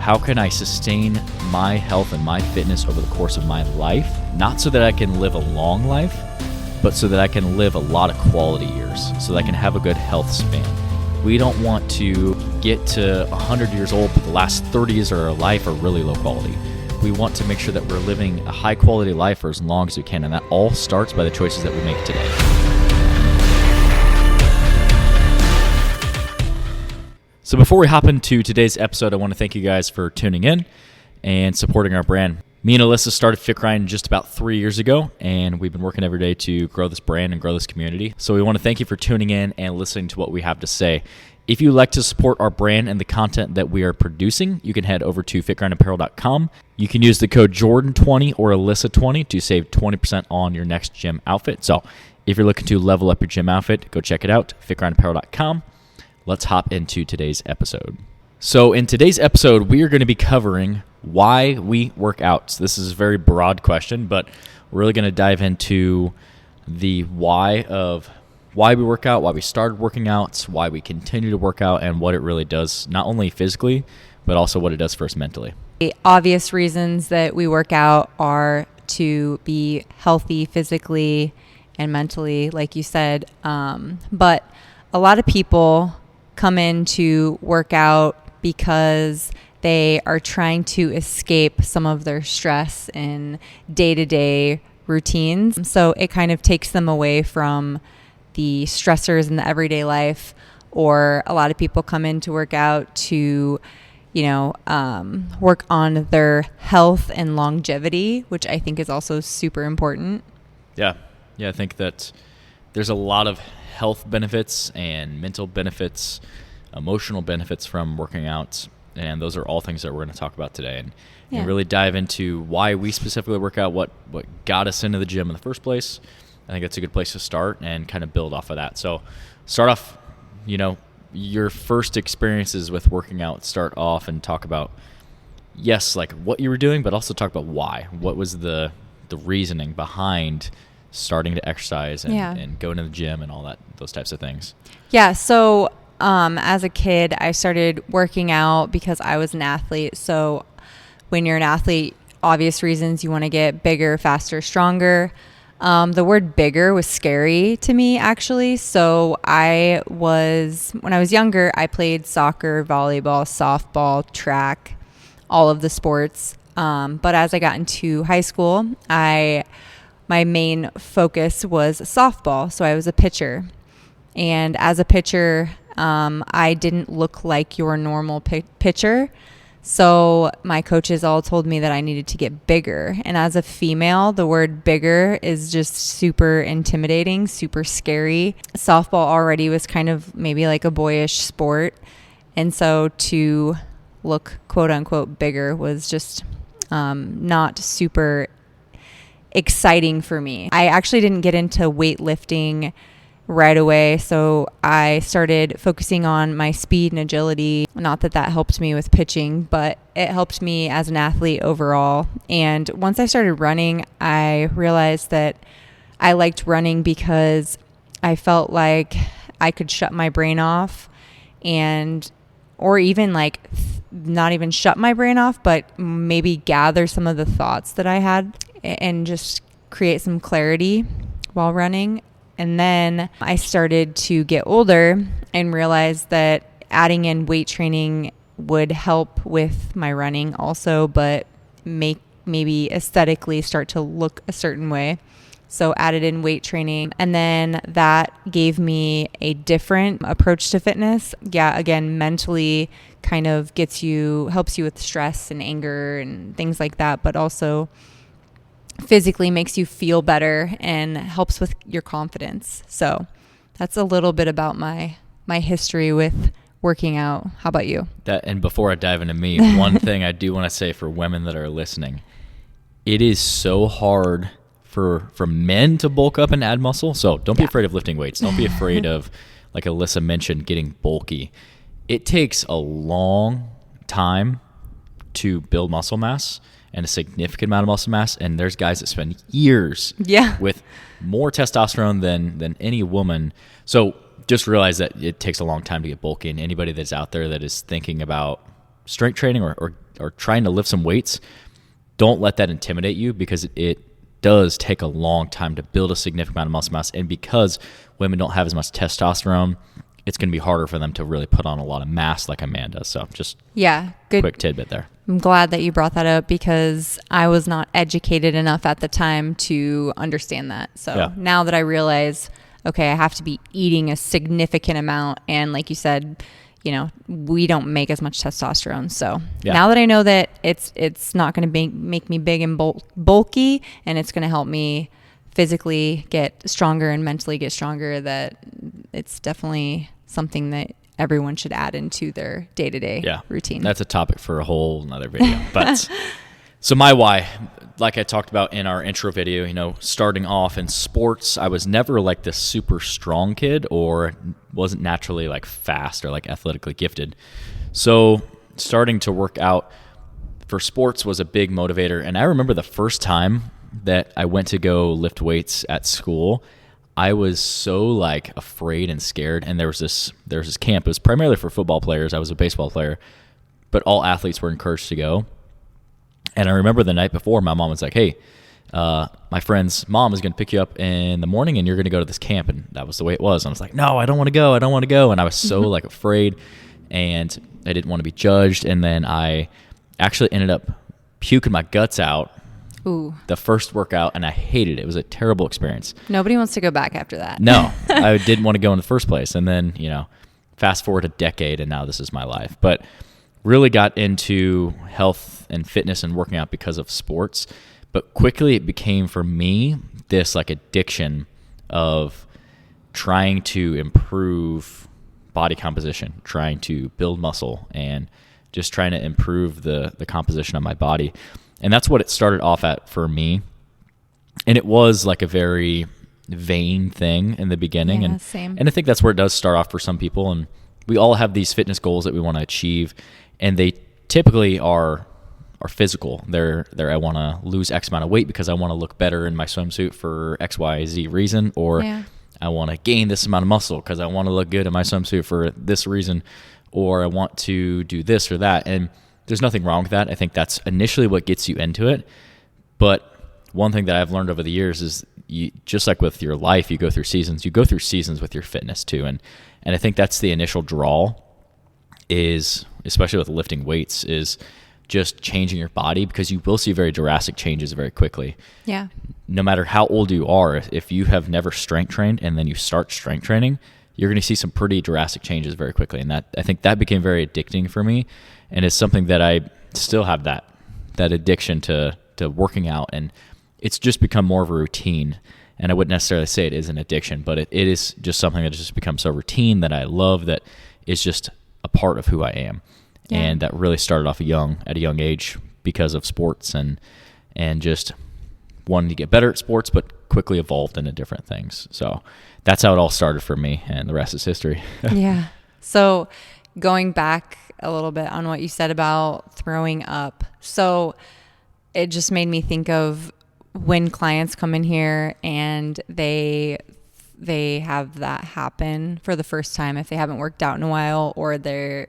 how can I sustain my health and my fitness over the course of my life? Not so that I can live a long life, but so that I can live a lot of quality years, so that I can have a good health span. We don't want to get to 100 years old, but the last 30 years of our life are really low quality. We want to make sure that we're living a high quality life for as long as we can, and that all starts by the choices that we make today. So before we hop into today's episode, I want to thank you guys for tuning in and supporting our brand. Me and Alyssa started Fit Grind just about 3 years ago, and we've been working every day to grow this brand and grow this community. So we want to thank you for tuning in and listening to what we have to say. If you'd like to support our brand and the content that we are producing, you can head over to fitgrindapparel.com. You can use the code Jordan20 or Alyssa20 to save 20% on your next gym outfit. So if you're looking to level up your gym outfit, go check it out, fitgrindapparel.com. Let's hop into today's episode. So in today's episode, we are going to be covering why we work out. So this is a very broad question, but we're really going to dive into the why of why we work out, why we started working out, why we continue to work out, and what it really does, not only physically, but also what it does for us mentally. The obvious reasons that we work out are to be healthy physically and mentally, like you said. But a lot of people come in to work out because they are trying to escape some of their stress in day-to-day routines. So it kind of takes them away from the stressors in the everyday life. Or a lot of people come in to work out to, work on their health and longevity, which I think is also super important. Yeah, I think that there's a lot of health benefits and mental benefits, emotional benefits from working out. And those are all things that we're going to talk about today and really dive into why we specifically work out, what got us into the gym in the first place. I think that's a good place to start and kind of build off of that. So start off, your first experiences with working out, start off and talk about, like what you were doing, but also talk about why. What was the reasoning behind starting to exercise and going to the gym and all that, those types of things. Yeah. So as a kid, I started working out because I was an athlete. So when you're an athlete, obvious reasons, you want to get bigger, faster, stronger. The word bigger was scary to me, actually. So when I was younger, I played soccer, volleyball, softball, track, all of the sports. But as I got into high school, my main focus was softball. So I was a pitcher. And as a pitcher, I didn't look like your normal pitcher. So my coaches all told me that I needed to get bigger. And as a female, the word bigger is just super intimidating, super scary. Softball already was kind of maybe like a boyish sport. And so to look quote unquote bigger was just not super exciting for me. I actually didn't get into weightlifting right away. So I started focusing on my speed and agility. Not that helped me with pitching, but it helped me as an athlete overall. And once I started running, I realized that I liked running because I felt like I could shut my brain off or even not even shut my brain off, but maybe gather some of the thoughts that I had and just create some clarity while running. And then I started to get older and realized that adding in weight training would help with my running also, but make maybe aesthetically start to look a certain way. So added in weight training, and then that gave me a different approach to fitness. Yeah, again, mentally kind of helps you with stress and anger and things like that, but also physically makes you feel better and helps with your confidence. So that's a little bit about my history with working out. How about you? And before I dive into me, one thing I do want to say for women that are listening, it is so hard for men to bulk up and add muscle. So don't be afraid of lifting weights. Don't be afraid of, like Alyssa mentioned, getting bulky. It takes a long time to build muscle mass and a significant amount of muscle mass. And there's guys that spend years with more testosterone than any woman. So just realize that it takes a long time to get bulky. And anybody that's out there that is thinking about strength training or or trying to lift some weights, don't let that intimidate you, because it does take a long time to build a significant amount of muscle mass. And because women don't have as much testosterone, it's going to be harder for them to really put on a lot of mass like a man does. So just good quick tidbit there. I'm glad that you brought that up, because I was not educated enough at the time to understand that. So now that I realize, okay, I have to be eating a significant amount. And like you said, we don't make as much testosterone. So now that I know that it's not going to make me big and bulky, and it's going to help me physically get stronger and mentally get stronger, that it's definitely something that everyone should add into their day-to-day routine. That's a topic for a whole another video. But so my why, like I talked about in our intro video, starting off in sports, I was never like this super strong kid, or wasn't naturally like fast or like athletically gifted. So starting to work out for sports was a big motivator. And I remember the first time that I went to go lift weights at school, I was so like afraid and scared. And there was this camp. It was primarily for football players. I was a baseball player, but all athletes were encouraged to go. And I remember the night before, my mom was like, hey, my friend's mom is going to pick you up in the morning, and you're going to go to this camp. And that was the way it was. And I was like, no, I don't want to go. And I was so like afraid, and I didn't want to be judged. And then I actually ended up puking my guts out the first workout, and I hated it. It was a terrible experience. Nobody wants to go back after that. No, I didn't want to go in the first place. And then, fast forward a decade, and now this is my life. But really got into health and fitness and working out because of sports. But quickly it became for me this like addiction of trying to improve body composition, trying to build muscle, and just trying to improve the composition of my body. And that's what it started off at for me. And it was like a very vain thing in the beginning. And I think that's where it does start off for some people. And we all have these fitness goals that we want to achieve, and they typically are physical. They're I want to lose X amount of weight because I want to look better in my swimsuit for XYZ reason, or I want to gain this amount of muscle because I want to look good in my swimsuit for this reason, or I want to do this or that. And there's nothing wrong with that. I think that's initially what gets you into it. But one thing that I've learned over the years is, just like with your life, you go through seasons. You go through seasons with your fitness too. And I think that's the initial draw, is, especially with lifting weights, is just changing your body, because you will see very drastic changes very quickly. Yeah. No matter how old you are, if you have never strength trained and then you start strength training, you're going to see some pretty drastic changes very quickly. And that, I think that became very addicting for me. And it's something that I still have that addiction to working out. And it's just become more of a routine. And I wouldn't necessarily say it is an addiction, but it is just something that has just become so routine that I love, that is just a part of who I am. Yeah. And that really started off at a young age because of sports and just wanting to get better at sports, but quickly evolved into different things. So that's how it all started for me, and the rest is history. Yeah. So going back a little bit on what you said about throwing up. So it just made me think of when clients come in here and they have that happen for the first time, if they haven't worked out in a while, or their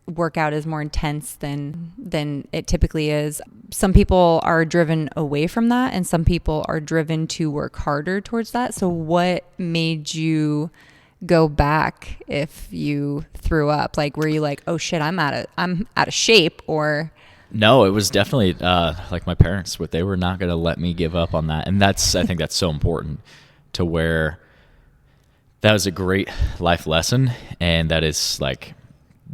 workout is more intense than it typically is. Some people are driven away from that, and some people are driven to work harder towards that. So what made you go back if you threw up? Like, were you like, oh shit, I'm out of shape? Or no, it was definitely like my parents, they were not going to let me give up on that. And I think that's so important, to where that was a great life lesson. And that is like,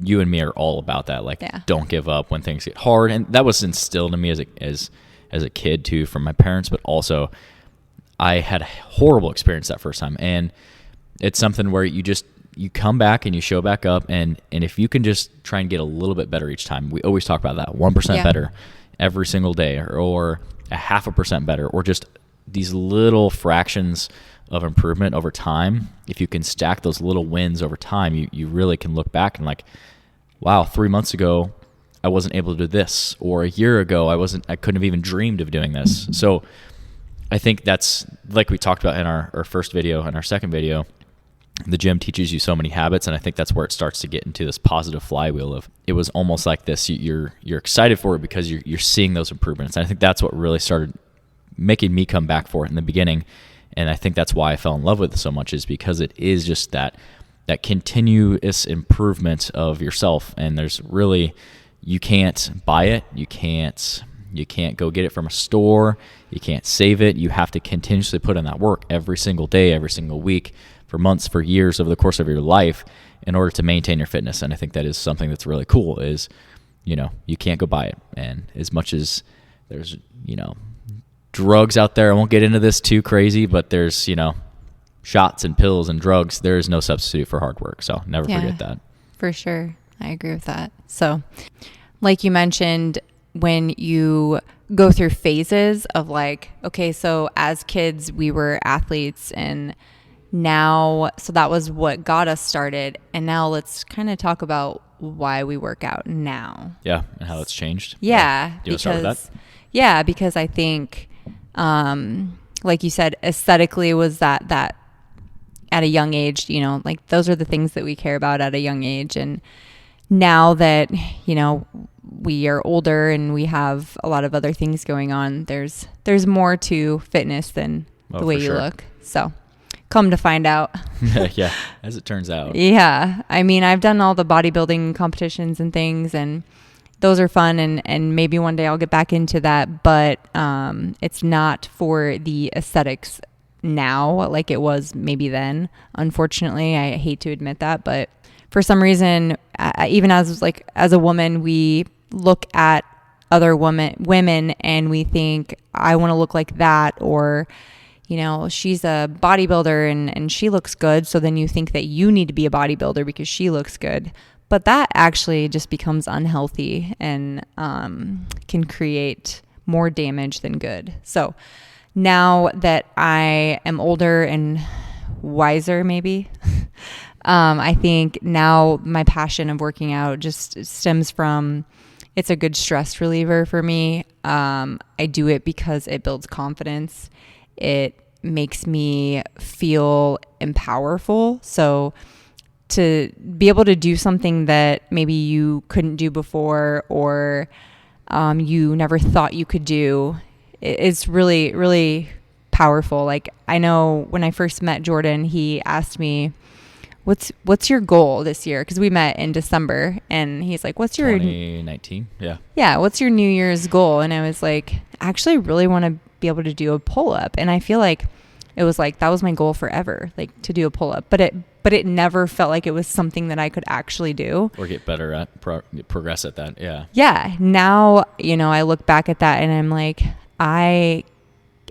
you and me are all about that. Like, don't give up when things get hard. And that was instilled in me as a kid too, from my parents, but also I had a horrible experience that first time. And it's something where you come back and you show back up, and if you can just try and get a little bit better each time. We always talk about that 1% better every single day, or a 0.5% better, or just these little fractions of improvement over time. If you can stack those little wins over time, you really can look back and like, wow, 3 months ago I wasn't able to do this, or a year ago I couldn't have even dreamed of doing this. So I think that's, like we talked about in our first video and our second video, the gym teaches you so many habits, and I think that's where it starts to get into this positive flywheel of, it was almost like this, you're excited for it because you're seeing those improvements. And I think that's what really started making me come back for it in the beginning. And I think that's why I fell in love with it so much, is because it is just that continuous improvement of yourself. And there's really, you can't buy it. You can't go get it from a store. You can't save it. You have to continuously put in that work every single day, every single week, for months, for years, over the course of your life, in order to maintain your fitness. And I think that is something that's really cool, is, you can't go buy it. And as much as there's, drugs out there, I won't get into this too crazy, but there's, shots and pills and drugs, there is no substitute for hard work. So never forget that. For sure. I agree with that. So like you mentioned, when you go through phases of like, okay, so as kids, we were athletes, and now, so that was what got us started. And now let's kind of talk about why we work out now. Yeah. And how it's changed. Yeah. Do you want to start with that? Yeah, because I think, like you said, aesthetically was that at a young age, like those are the things that we care about at a young age. And now that, we are older and we have a lot of other things going on, there's more to fitness than the way you look. So come to find out. Yeah, as it turns out. Yeah. I mean, I've done all the bodybuilding competitions and things, and those are fun, and maybe one day I'll get back into that, but it's not for the aesthetics now like it was maybe then. Unfortunately, I hate to admit that, but for some reason, even as a woman, we look at other women and we think, I want to look like that, or she's a bodybuilder and she looks good, so then you think that you need to be a bodybuilder because she looks good. But that actually just becomes unhealthy and can create more damage than good. So now that I am older and wiser, maybe, I think now my passion of working out just stems from, it's a good stress reliever for me. I do it because it builds confidence. It makes me feel empowerful. So to be able to do something that maybe you couldn't do before, or you never thought you could do, is really, really powerful. Like, I know when I first met Jordan, he asked me, what's your goal this year? Because we met in December, and he's like, what's your 2019? Yeah, what's your New Year's goal? And I was like, I actually really want to be able to do a pull-up. And I feel like it was like, that was my goal forever, like to do a pull-up. But it never felt like it was something that I could actually do. Or get better at, progress at that, yeah. Yeah, now, I look back at that and I'm like, I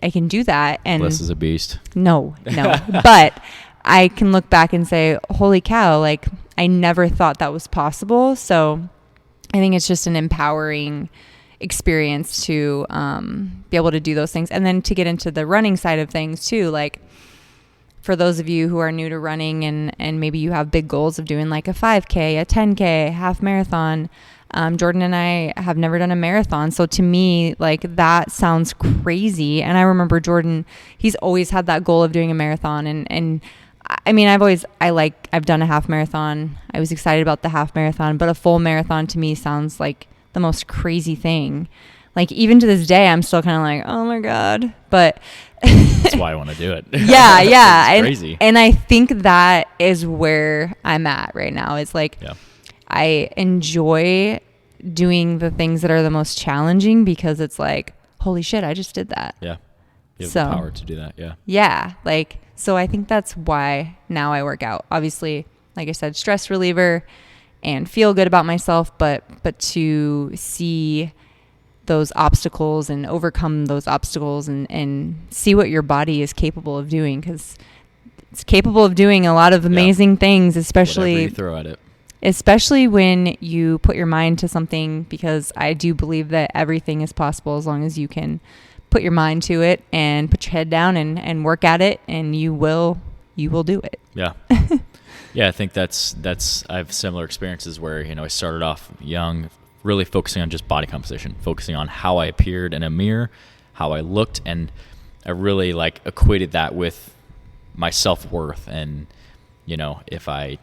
can do that. And Bliss is a beast. No. But I can look back and say, holy cow, like I never thought that was possible. So I think it's just an empowering experience to be able to do those things. And then to get into the running side of things too, like for those of you who are new to running and maybe you have big goals of doing like a 5K, a 10K, half marathon. Jordan and I have never done a marathon. So to me, like that sounds crazy. And I remember Jordan, he's always had that goal of doing a marathon. And I mean, I've done a half marathon. I was excited about the half marathon, but a full marathon to me sounds like the most crazy thing. Like even to this day, I'm still kind of like, oh my God, but that's why I want to do it. Yeah. It's crazy. And I think that is where I'm at right now. It's like, I enjoy doing the things that are the most challenging because it's like, holy shit, I just did that. Yeah. You have the power to do that. Yeah. Yeah. Like, so I think that's why now I work out. Obviously, like I said, stress reliever and feel good about myself, but to see those obstacles and overcome those obstacles and see what your body is capable of doing, because it's capable of doing a lot of amazing things, especially whatever you throw at it. Especially when you put your mind to something, because I do believe that everything is possible as long as you can put your mind to it and put your head down and work at it, and you will do it. Yeah. Yeah, I think that's I have similar experiences where, I started off young, really focusing on just body composition, focusing on how I appeared in a mirror, how I looked, and I really equated that with my self-worth and if I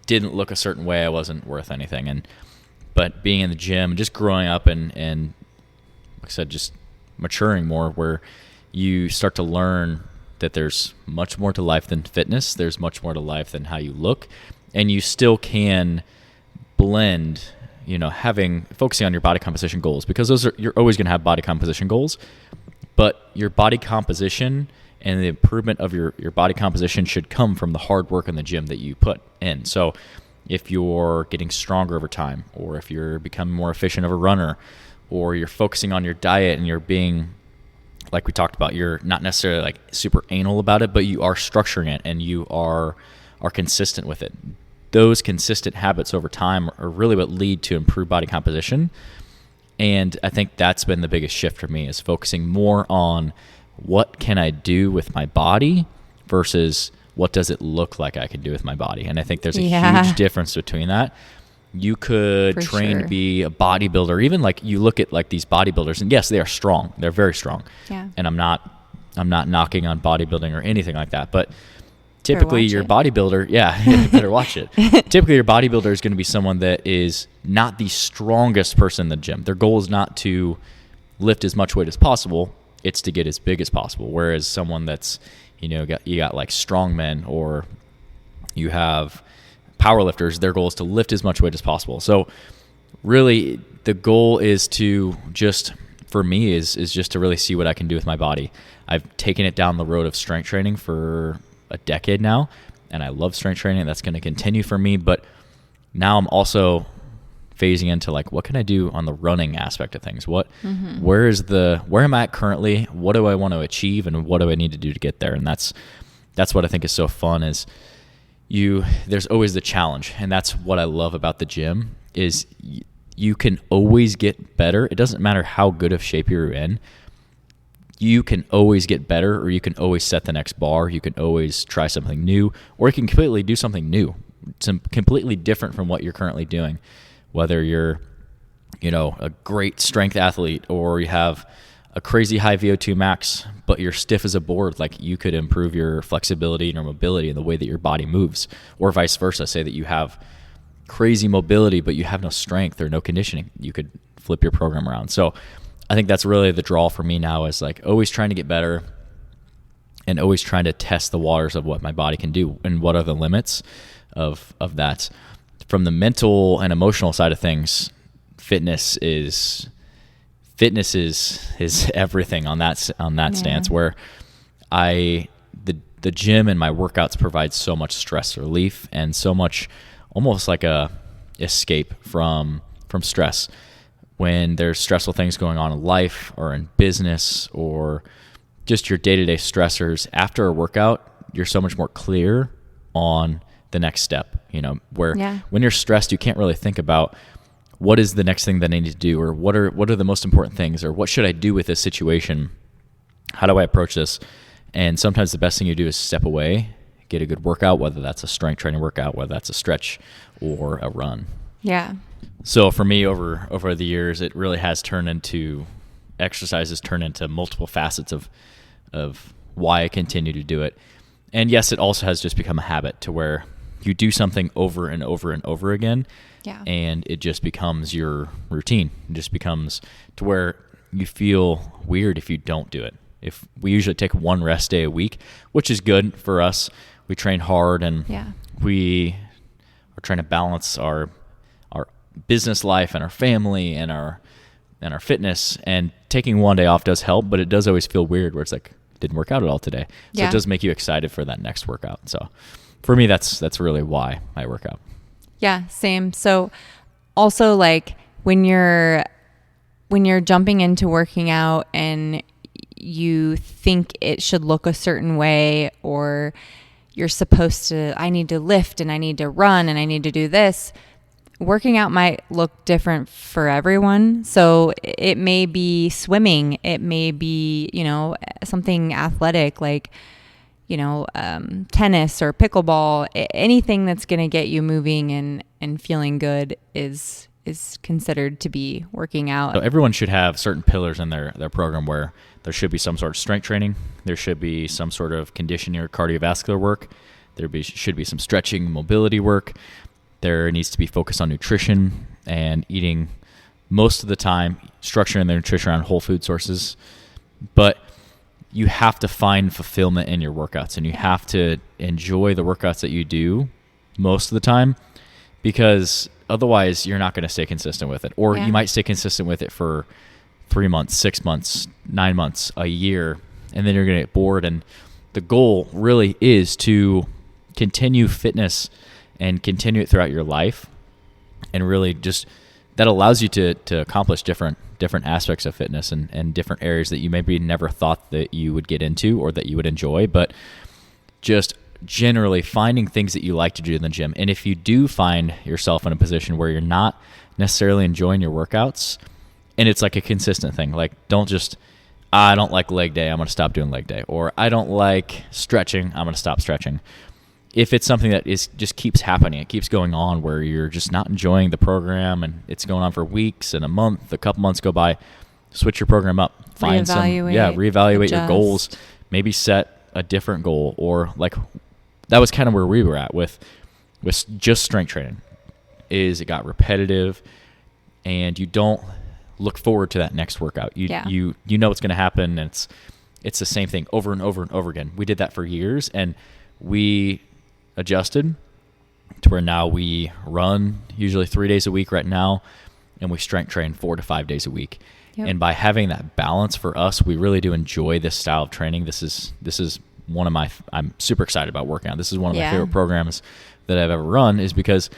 didn't look a certain way, I wasn't worth anything. But being in the gym, just growing up and like I said, just maturing more, where you start to learn that there's much more to life than fitness. There's much more to life than how you look, and you still can blend, focusing on your body composition goals, because you're always going to have body composition goals, but your body composition and the improvement of your body composition should come from the hard work in the gym that you put in. So if you're getting stronger over time, or if you're becoming more efficient of a runner, or you're focusing on your diet and you're being, like we talked about, you're not necessarily like super anal about it, but you are structuring it and you are consistent with it. Those consistent habits over time are really what lead to improved body composition. And I think that's been the biggest shift for me, is focusing more on what can I do with my body versus what does it look like I can do with my body. And I think there's a huge difference between that. You could train to be a bodybuilder, even like you look at like these bodybuilders, and yes, they are strong. They're very strong. Yeah. And I'm not knocking on bodybuilding or anything like that, but typically your bodybuilder, you better watch it. Typically your bodybuilder is going to be someone that is not the strongest person in the gym. Their goal is not to lift as much weight as possible. It's to get as big as possible. Whereas someone that's, you got like strongmen, or you have powerlifters, their goal is to lift as much weight as possible. So really the goal is to just, for me, is just to really see what I can do with my body. I've taken it down the road of strength training for a decade now, and I love strength training. That's going to continue for me, but now I'm also phasing into like, what can I do on the running aspect of things? Where am I at currently? What do I want to achieve, and what do I need to do to get there? And that's what I think is so fun, is there's always the challenge. And that's what I love about the gym, is you can always get better. It doesn't matter how good of shape you're in. You can always get better, or you can always set the next bar. You can always try something new, or you can completely do something new, completely different from what you're currently doing. Whether you're, a great strength athlete, or you have a crazy high VO2 max, but you're stiff as a board, like you could improve your flexibility and your mobility and the way that your body moves, or vice versa. Say that you have crazy mobility, but you have no strength or no conditioning. You could flip your program around. So I think that's really the draw for me now, is like always trying to get better and always trying to test the waters of what my body can do and what are the limits of that. From the mental and emotional side of things, fitness is everything on that stance, where the gym and my workouts provide so much stress relief and so much, almost like a escape from stress. When there's stressful things going on in life or in business or just your day-to-day stressors, after a workout, you're so much more clear on the next step, when you're stressed, you can't really think about what is the next thing that I need to do, or what are the most important things, or what should I do with this situation? How do I approach this? And sometimes the best thing you do is step away, get a good workout, whether that's a strength training workout, whether that's a stretch or a run. Yeah. So for me, over the years, it really has turned into multiple facets of why I continue to do it. And yes, it also has just become a habit, to where you do something over and over and over again, and it just becomes your routine. It just becomes to where you feel weird if you don't do it. If we usually take one rest day a week, which is good for us. We train hard, and we are trying to balance our business life and our family and our fitness, and taking one day off does help, but it does always feel weird where it's like, didn't work out at all today. So it does make you excited for that next workout. So for me, that's really why I work out. Yeah, same. So also, like when you're jumping into working out and you think it should look a certain way, or you're supposed to, I need to lift and I need to run and I need to do this. Working out might look different for everyone. So it may be swimming. It may be, something athletic like, tennis or pickleball. Anything that's going to get you moving and feeling good is considered to be working out. So everyone should have certain pillars in their program, where there should be some sort of strength training. There should be some sort of conditioning or cardiovascular work. should be some stretching, mobility work. There needs to be focus on nutrition and eating most of the time, structuring their nutrition around whole food sources. But you have to find fulfillment in your workouts, and you have to enjoy the workouts that you do most of the time, because otherwise you're not going to stay consistent with it. Or you might stay consistent with it for 3 months, 6 months, 9 months, a year, and then you're going to get bored. And the goal really is to continue fitness and continue it throughout your life, and really just that allows you to accomplish different aspects of fitness and different areas that you maybe never thought that you would get into or that you would enjoy. But just generally finding things that you like to do in the gym. And if you do find yourself in a position where you're not necessarily enjoying your workouts, and it's like a consistent thing, like don't just, I don't like leg day, I'm going to stop doing leg day, or I don't like stretching, I'm going to stop stretching. If it's something that just keeps happening, it keeps going on where you're just not enjoying the program and it's going on for weeks and a month, a couple months go by, switch your program up, reevaluate your goals, maybe set a different goal. Or like that was kind of where we were at with just strength training, is it got repetitive and you don't look forward to that next workout. You know what's going to happen, and it's the same thing over and over and over again. We did that for years, and we adjusted to where now we run usually 3 days a week right now, and we strength train 4 to 5 days a week. Yep. And by having that balance for us, we really do enjoy this style of training. This is one of my, I'm super excited about working on. This is one of my favorite programs that I've ever run, is because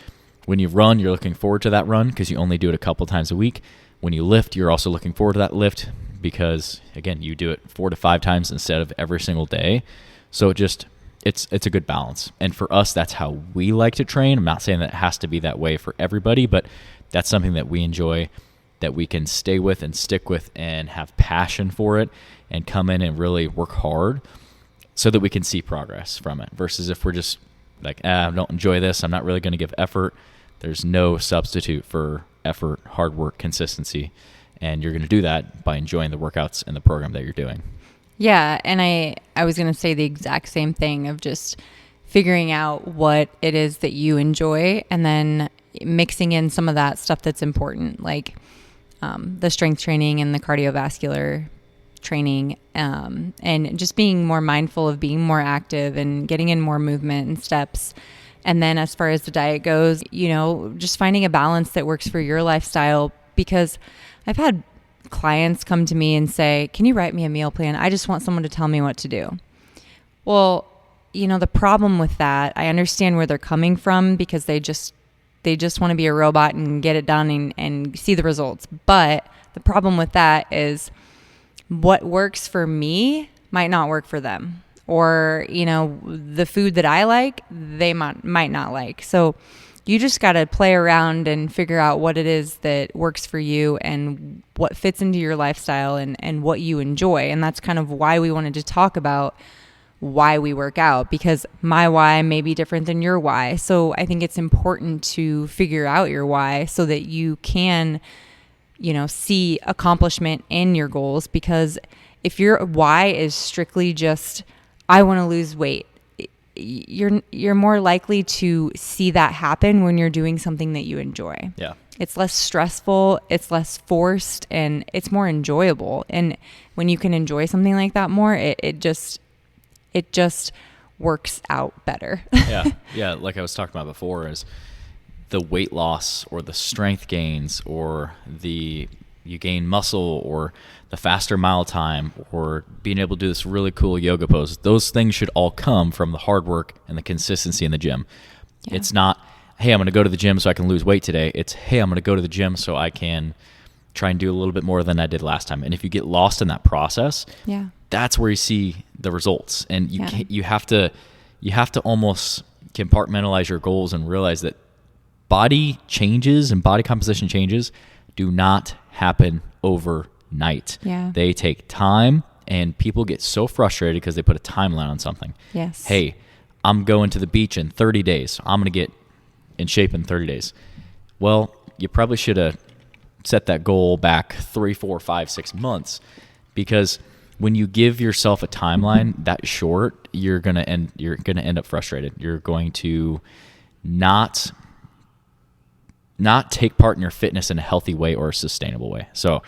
when you run, you're looking forward to that run because you only do it a couple times a week. When you lift, you're also looking forward to that lift because, again, you do it 4 to 5 times instead of every single day. So it's a good balance. And for us, that's how we like to train. I'm not saying that it has to be that way for everybody, but that's something that we enjoy, that we can stay with and stick with and have passion for it and come in and really work hard so that we can see progress from it. Versus if we're just like, I don't enjoy this, I'm not really going to give effort. There's no substitute for effort, hard work, consistency. And you're going to do that by enjoying the workouts and the program that you're doing. Yeah, and I was going to say the exact same thing of just figuring out what it is that you enjoy and then mixing in some of that stuff that's important, like the strength training and the cardiovascular training, and just being more mindful of being more active and getting in more movement and steps. And then as far as the diet goes, just finding a balance that works for your lifestyle, because I've had clients come to me and say, can you write me a meal plan? I just want someone to tell me what to do. Well, the problem with that, I understand where they're coming from, because they just want to be a robot and get it done and see the results. But the problem with that is what works for me might not work for them. Or, the food that I like, they might not like. So you just got to play around and figure out what it is that works for you and what fits into your lifestyle and what you enjoy. And that's kind of why we wanted to talk about why we work out, because my why may be different than your why. So I think it's important to figure out your why so that you can, see accomplishment in your goals. Because if your why is strictly just, I want to lose weight, you're more likely to see that happen when you're doing something that you enjoy. Yeah. It's less stressful, it's less forced, and it's more enjoyable. And when you can enjoy something like that more, it just works out better. Yeah. Like I was talking about before, is the weight loss or the strength gains or you gain muscle or the faster mile time or being able to do this really cool yoga pose. Those things should all come from the hard work and the consistency in the gym. Yeah. It's not, hey, I'm going to go to the gym so I can lose weight today. It's, hey, I'm going to go to the gym so I can try and do a little bit more than I did last time. And if you get lost in that process, that's where you see the results. And you have to almost compartmentalize your goals and realize that body changes and body composition changes do not happen overnight. Yeah. They take time, and people get so frustrated because they put a timeline on something. Yes. Hey, I'm going to the beach in 30 days. I'm going to get in shape in 30 days. Well, you probably should have set that goal back 3, 4, 5, 6 months, because when you give yourself a timeline that short, you're gonna end up frustrated. You're going to not take part in your fitness in a healthy way or a sustainable way. So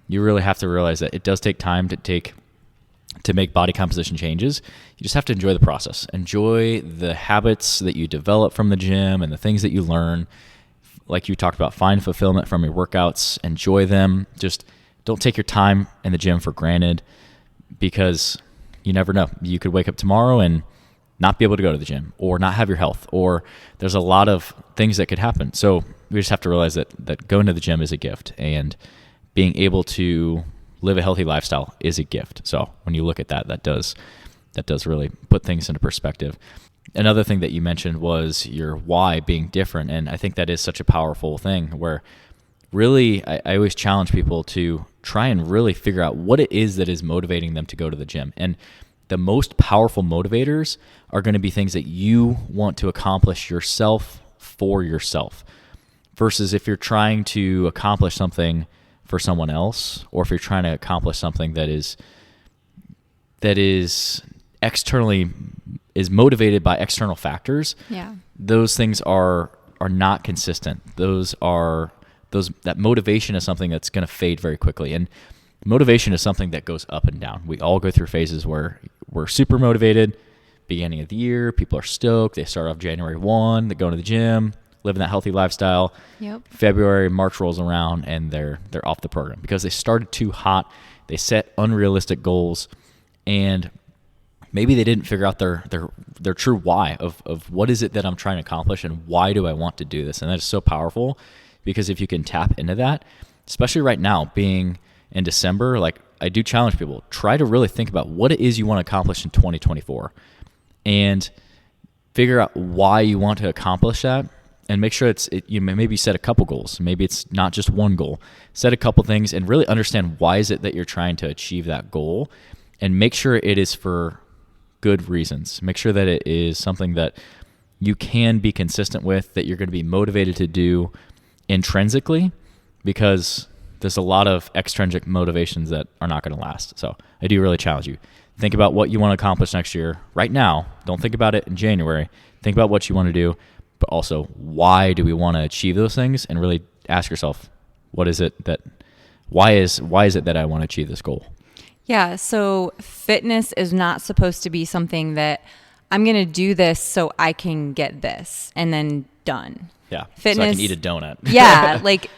you really have to realize that it does take time to make body composition changes. You just have to enjoy the process. Enjoy the habits that you develop from the gym and the things that you learn. Like you talked about, find fulfillment from your workouts. Enjoy them. Just don't take your time in the gym for granted, because you never know. You could wake up tomorrow and not be able to go to the gym, or not have your health, or there's a lot of things that could happen. So we just have to realize that going to the gym is a gift, and being able to live a healthy lifestyle is a gift. So when you look at that does really put things into perspective. Another thing that you mentioned was your why being different, and I think that is such a powerful thing, where really I always challenge people to try and really figure out what it is that is motivating them to go to the gym. And the most powerful motivators are going to be things that you want to accomplish yourself for yourself, versus if you're trying to accomplish something for someone else, or if you're trying to accomplish something that is externally is motivated by external factors. Those things are not consistent. That motivation is something that's going to fade very quickly. And motivation is something that goes up and down. We all go through phases where we're super motivated. Beginning of the year, people are stoked. They start off January 1, they go to the gym, living that healthy lifestyle. February, March rolls around, and they're off the program because they started too hot. They set unrealistic goals, and maybe they didn't figure out their true why of what is it that I'm trying to accomplish, and why do I want to do this? And that is so powerful, because if you can tap into that, especially right now, being in December, like I do challenge people, try to really think about what it is you want to accomplish in 2024, and figure out why you want to accomplish that. And make sure you maybe set a couple goals. Maybe it's not just one goal. Set a couple things and really understand why is it that you're trying to achieve that goal, and make sure it is for good reasons. Make sure that it is something that you can be consistent with, that you're going to be motivated to do intrinsically, because there's a lot of extrinsic motivations that are not going to last. So I do really challenge you. Think about what you want to accomplish next year right now. Don't think about it in January. Think about what you want to do, but also why do we want to achieve those things, and really ask yourself, why is it that I want to achieve this goal? Yeah, so fitness is not supposed to be something that I'm going to do this so I can get this and then done. Yeah, fitness, so I can eat a donut. Yeah, like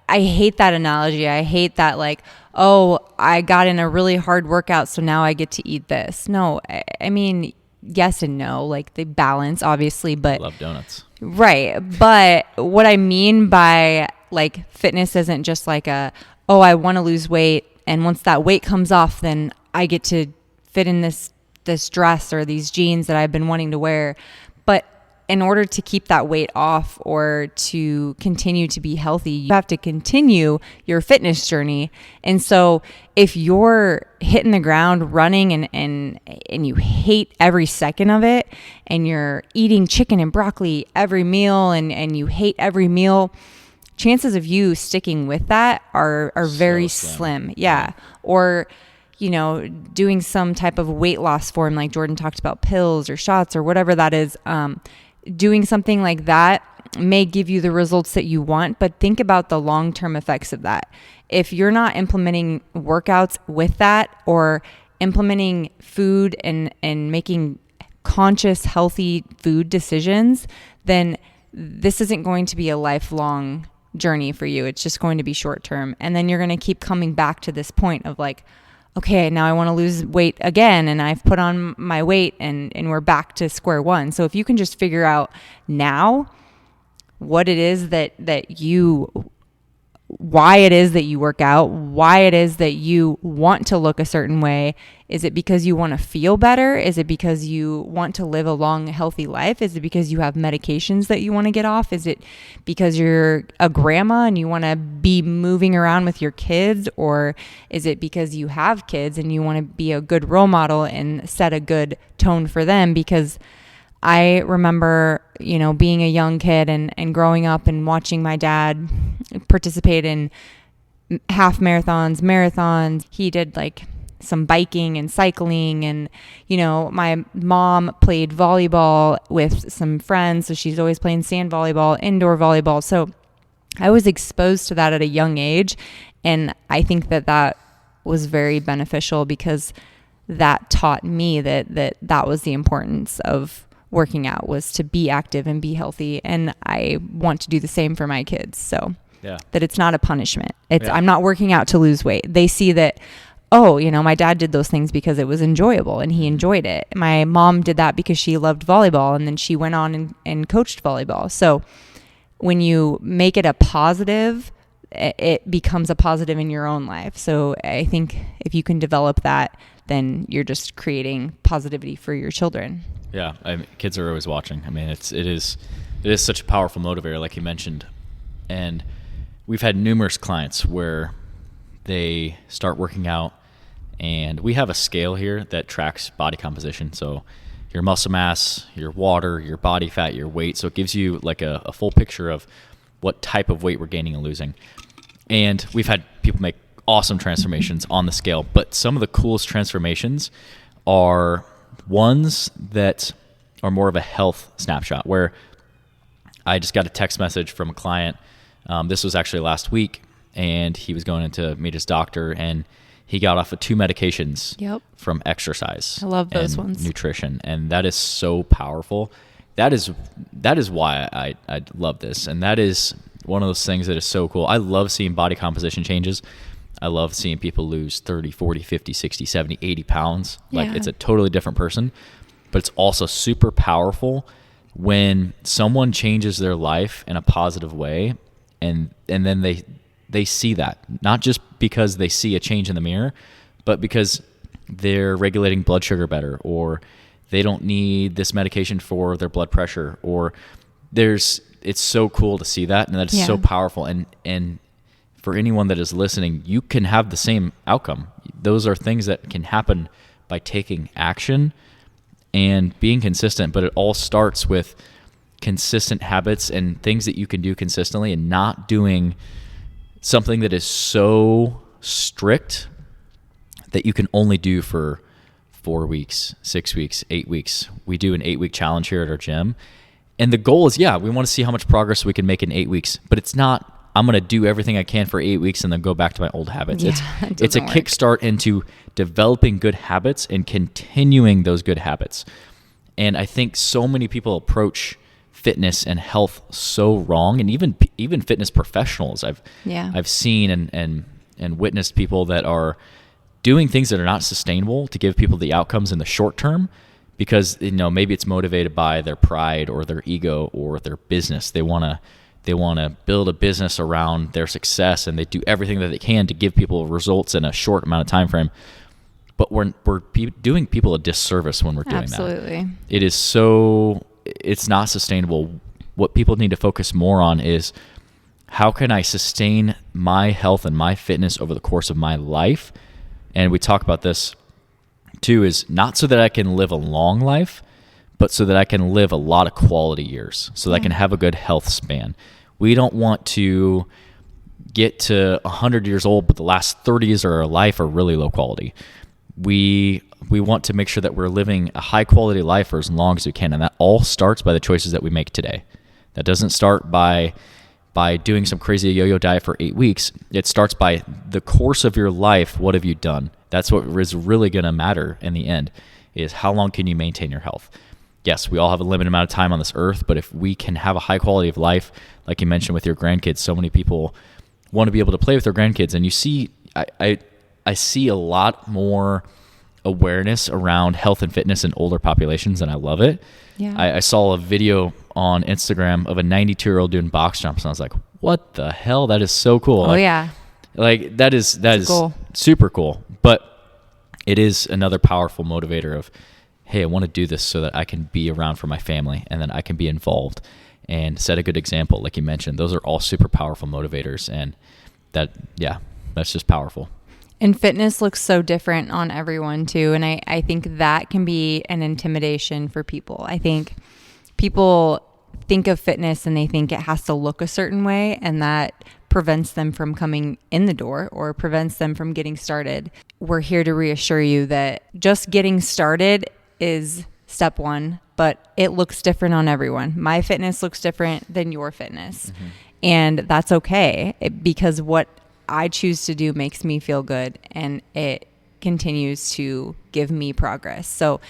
I hate that analogy. I hate that, like, oh, I got in a really hard workout, so now I get to eat this. No, I mean, yes and no. Like, they balance, obviously, but I love donuts. Right. But what I mean by, like, fitness isn't just like I want to lose weight, and once that weight comes off, then I get to fit in this dress or these jeans that I've been wanting to wear. But in order to keep that weight off or to continue to be healthy, you have to continue your fitness journey. And so if you're hitting the ground running and you hate every second of it, and you're eating chicken and broccoli every meal, and you hate every meal, chances of you sticking with that are very slim. Yeah. Or, doing some type of weight loss form, like Jordan talked about, pills or shots or whatever that is. Doing something like that may give you the results that you want, but think about the long-term effects of that. If you're not implementing workouts with that, or implementing food and making conscious, healthy food decisions, then this isn't going to be a lifelong journey for you. It's just going to be short-term. And then you're going to keep coming back to this point of like, okay, now I want to lose weight again, and I've put on my weight, and we're back to square one. So if you can just figure out now what it is why it is that you work out, why it is that you want to look a certain way. Is it because you want to feel better? Is it because you want to live a long, healthy life? Is it because you have medications that you want to get off? Is it because you're a grandma and you want to be moving around with your kids? Or is it because you have kids and you want to be a good role model and set a good tone for them? Because I remember, being a young kid and growing up and watching my dad participate in half marathons. He did like some biking and cycling. And, you know, my mom played volleyball with some friends. So she's always playing sand volleyball, indoor volleyball. So I was exposed to that at a young age. And I think that was very beneficial because that taught me that was the importance of working out, was to be active and be healthy. And I want to do the same for my kids. So that it's not a punishment. I'm not working out to lose weight. They see that, oh, you know, my dad did those things because it was enjoyable and he enjoyed it. My mom did that because she loved volleyball, and then she went on and coached volleyball. So when you make it a positive, it becomes a positive in your own life. So I think if you can develop that, then you're just creating positivity for your children. Yeah, kids are always watching. I mean, it is such a powerful motivator, like you mentioned. And we've had numerous clients where they start working out, and we have a scale here that tracks body composition. So your muscle mass, your water, your body fat, your weight. So it gives you like a full picture of what type of weight we're gaining and losing. And we've had people make awesome transformations on the scale, but some of the coolest transformations are ones that are more of a health snapshot, where I just got a text message from a client. This was actually last week, and he was going in to meet his doctor, and he got off of 2 medications from exercise. I love those and ones. Nutrition, and that is so powerful. That is why I love this, and that is one of those things that is so cool. I love seeing body composition changes. I love seeing people lose 30, 40, 50, 60, 70, 80 pounds. Like, it's a totally different person, but it's also super powerful when someone changes their life in a positive way, and then they see that, not just because they see a change in the mirror, but because they're regulating blood sugar better, or they don't need this medication for their blood pressure, or it's so cool to see that, and that's so powerful. And for anyone that is listening, you can have the same outcome. Those are things that can happen by taking action and being consistent, but it all starts with consistent habits and things that you can do consistently, and not doing something that is so strict that you can only do for 4 weeks, 6 weeks, 8 weeks. We do an 8-week challenge here at our gym. And the goal is, we want to see how much progress we can make in 8 weeks, but it's not, I'm going to do everything I can for 8 weeks and then go back to my old habits. It's a kickstart into developing good habits and continuing those good habits. And I think so many people approach fitness and health so wrong, and even fitness professionals I've seen and witnessed people that are doing things that are not sustainable to give people the outcomes in the short term, because, you know, maybe it's motivated by their pride or their ego or their business. They want to build a business around their success, and they do everything that they can to give people results in a short amount of time frame. But we're doing people a disservice when we're doing that. Absolutely. It's not sustainable. What people need to focus more on is, how can I sustain my health and my fitness over the course of my life? And we talk about this too, is not so that I can live a long life, but so that I can live a lot of quality years, so that I can have a good health span. We don't want to get to 100 years old, but the last 30 years of our life are really low quality. We want to make sure that we're living a high quality life for as long as we can, and that all starts by the choices that we make today. That doesn't start by doing some crazy yo-yo diet for 8 weeks. It starts by the course of your life. What have you done? That's what is really going to matter in the end, is how long can you maintain your health? Yes, we all have a limited amount of time on this earth, but if we can have a high quality of life, like you mentioned with your grandkids, so many people want to be able to play with their grandkids. And you see, I see a lot more awareness around health and fitness in older populations, and I love it. Yeah. I saw a video on Instagram of a 92-year-old doing box jumps, and I was like, what the hell? That is so cool. Like, that is cool. Super cool. But it is another powerful motivator of, hey, I want to do this so that I can be around for my family, and then I can be involved and set a good example. Like you mentioned, those are all super powerful motivators, and that's just powerful. And fitness looks so different on everyone too. And I think that can be an intimidation for people. I think people think of fitness and they think it has to look a certain way, and that prevents them from coming in the door or prevents them from getting started. We're here to reassure you that just getting started is step one, but it looks different on everyone. My fitness looks different than your fitness. And that's okay, because what I choose to do makes me feel good, and it continues to give me progress. So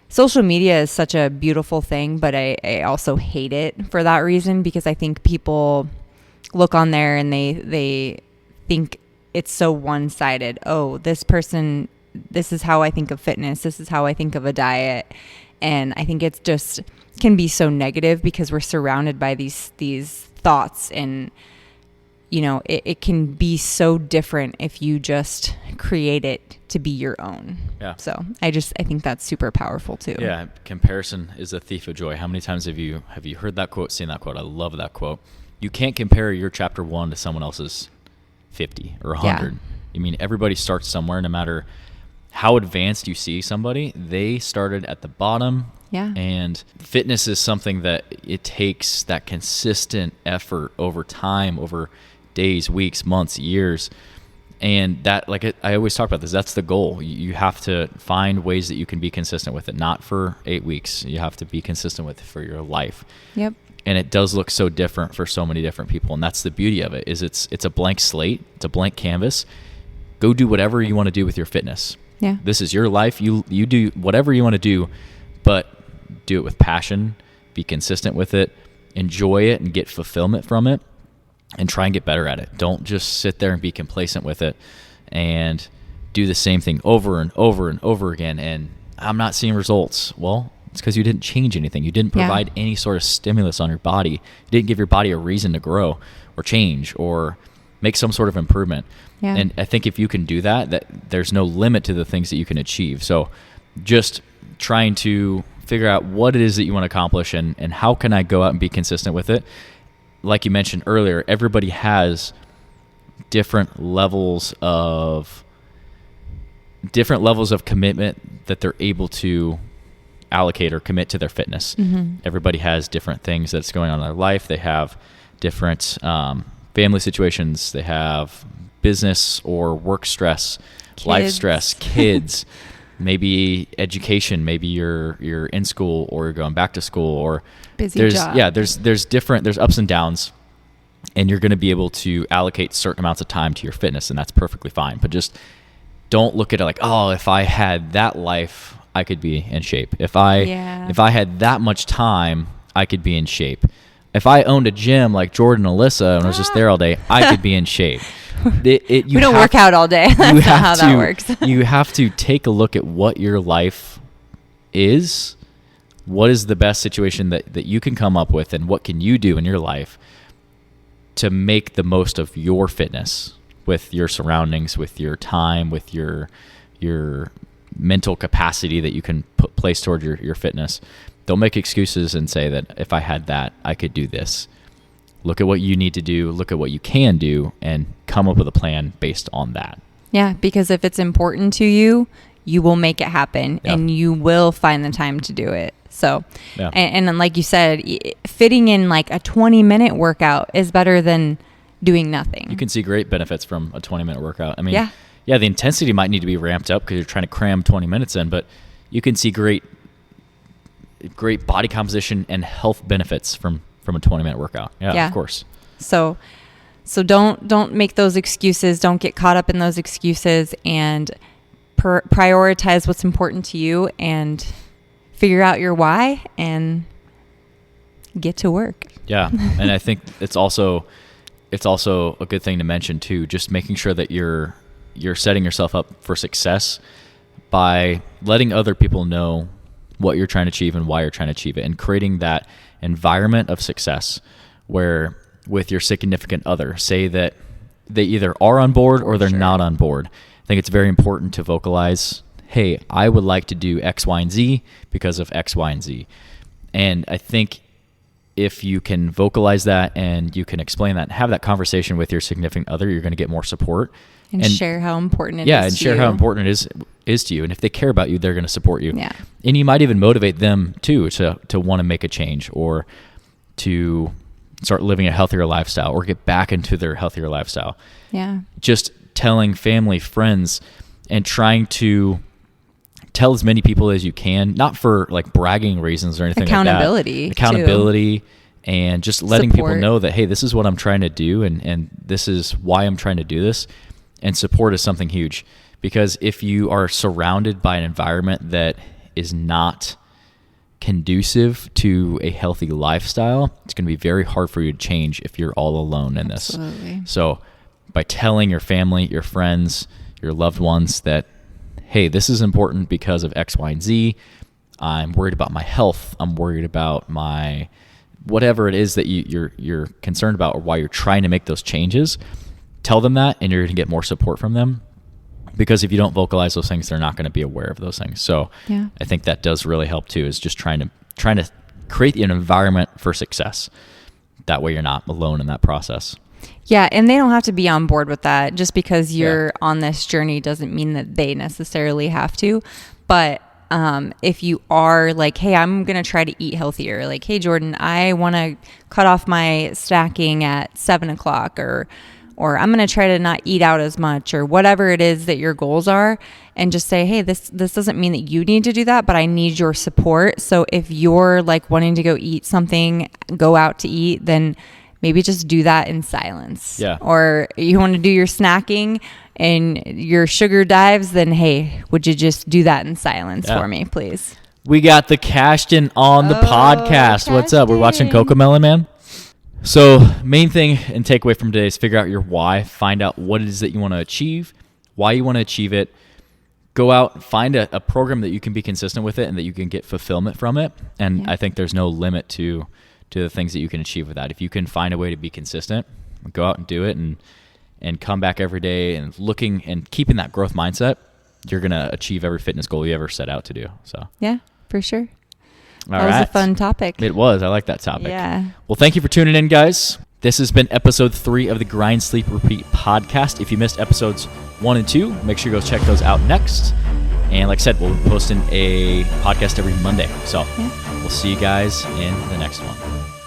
social media is such a beautiful thing, but I also hate it for that reason, because I think people look on there and they think it's so one-sided. Oh, this person, this is how I think of fitness. This is how I think of a diet. And I think it's just can be so negative because we're surrounded by these thoughts, and it can be so different if you just create it to be your own. Yeah. So I think that's super powerful too. Yeah. Comparison is a thief of joy. How many times have you heard that quote, seen that quote? I love that quote. You can't compare your chapter 1 to someone else's 50 or 100. I mean, everybody starts somewhere, no matter how advanced you see somebody, they started at the bottom. Yeah. And fitness is something that it takes that consistent effort over time, over days, weeks, months, years. And that, I always talk about this, that's the goal. You have to find ways that you can be consistent with it, not for 8 weeks. You have to be consistent with it for your life. Yep. And it does look so different for so many different people. And that's the beauty of it, is it's a blank slate. It's a blank canvas. Go do whatever you want to do with your fitness. Yeah. This is your life. You do whatever you want to do, but do it with passion, be consistent with it, enjoy it and get fulfillment from it, and try and get better at it. Don't just sit there and be complacent with it and do the same thing over and over and over again. And I'm not seeing results. Well, it's because you didn't change anything. You didn't provide any sort of stimulus on your body. You didn't give your body a reason to grow or change or make some sort of improvement. Yeah. And I think if you can do that there's no limit to the things that you can achieve. So just trying to figure out what it is that you want to accomplish and how can I go out and be consistent with it. Like you mentioned earlier, everybody has different levels of commitment that they're able to allocate or commit to their fitness. Everybody has different things that's going on in their life. They have different family situations. They have business or work stress, life stress, kids, maybe education. Maybe you're in school or you're going back to school, or busy job. Yeah, there's ups and downs, and you're going to be able to allocate certain amounts of time to your fitness, and that's perfectly fine. But just don't look at it like, oh, if I had that life, I could be in shape. If I had that much time, I could be in shape. If I owned a gym like Jordan and Alyssa and was just there all day, I could be in shape. We don't work out all day. That's not how that works. You have to take a look at what your life is. What is the best situation that you can come up with, and what can you do in your life to make the most of your fitness with your surroundings, with your time, with your mental capacity that you can place toward your fitness. Don't make excuses and say that if I had that, I could do this. Look at what you need to do, look at what you can do, and come up with a plan based on that. Yeah, because if it's important to you, you will make it happen, and you will find the time to do it. So, and like you said, fitting in like a 20-minute workout is better than doing nothing. You can see great benefits from a 20-minute workout. I mean, the intensity might need to be ramped up because you're trying to cram 20 minutes in, but you can see great body composition and health benefits from a 20-minute workout. Yeah, of course. So don't make those excuses. Don't get caught up in those excuses, and prioritize what's important to you, and figure out your why, and get to work. Yeah, and I think it's also a good thing to mention too, just making sure that you're setting yourself up for success by letting other people know what you're trying to achieve and why you're trying to achieve it, and creating that environment of success where with your significant other, say that they either are on board or they're not on board. I think it's very important to vocalize, hey, I would like to do X, Y, and Z because of X, Y, and Z. And I think if you can vocalize that and you can explain that and have that conversation with your significant other, you're going to get more support. And share how important it is to you. Yeah, and share how important it is to you. And if they care about you, they're going to support you. Yeah. And you might even motivate them too to want to make a change, or to start living a healthier lifestyle or get back into their healthier lifestyle. Yeah. Just telling family, friends, and trying to tell as many people as you can, not for like bragging reasons or anything Accountability, like that. Accountability. And just letting Support. people know that, hey, this is what I'm trying to do, and this is why I'm trying to do this. And support is something huge, because if you are surrounded by an environment that is not conducive to a healthy lifestyle, it's going to be very hard for you to change if you're all alone in this. Absolutely. So by telling your family, your friends, your loved ones that, hey, this is important because of X, Y, and Z. I'm worried about my health. I'm worried about my whatever it is that you're concerned about, or why you're trying to make those changes. Tell them that, and you're going to get more support from them. Because if you don't vocalize those things, they're not going to be aware of those things. So yeah. I think that does really help too, is just trying to create an environment for success. That way you're not alone in that process. Yeah, and they don't have to be on board with that. Just because you're on this journey doesn't mean that they necessarily have to. But if you are like, hey, I'm going to try to eat healthier. Like, hey, Jordan, I want to cut off my snacking at 7:00, or I'm going to try to not eat out as much, or whatever it is that your goals are, and just say, hey, this doesn't mean that you need to do that, but I need your support. So if you're like wanting to go eat something, go out to eat, then maybe just do that in silence. Yeah. Or you want to do your snacking and your sugar dives, then hey, would you just do that in silence for me, please? We got the Cashton on the podcast. What's up? We're watching Cocomelon, man. So main thing and takeaway from today is figure out your why. Find out what it is that you want to achieve, why you want to achieve it. Go out, find a program that you can be consistent with it and that you can get fulfillment from it. And I think there's no limit to the things that you can achieve with that. If you can find a way to be consistent, go out and do it, and come back every day and looking and keeping that growth mindset, you're going to achieve every fitness goal you ever set out to do. So yeah, for sure. All that was a fun topic. It was. I like that topic. Yeah. Well, thank you for tuning in, guys. This has been episode 3 of the Grind, Sleep, Repeat podcast. If you missed episodes 1 and 2, make sure you go check those out next. And like I said, we'll be posting a podcast every Monday. So we'll see you guys in the next one.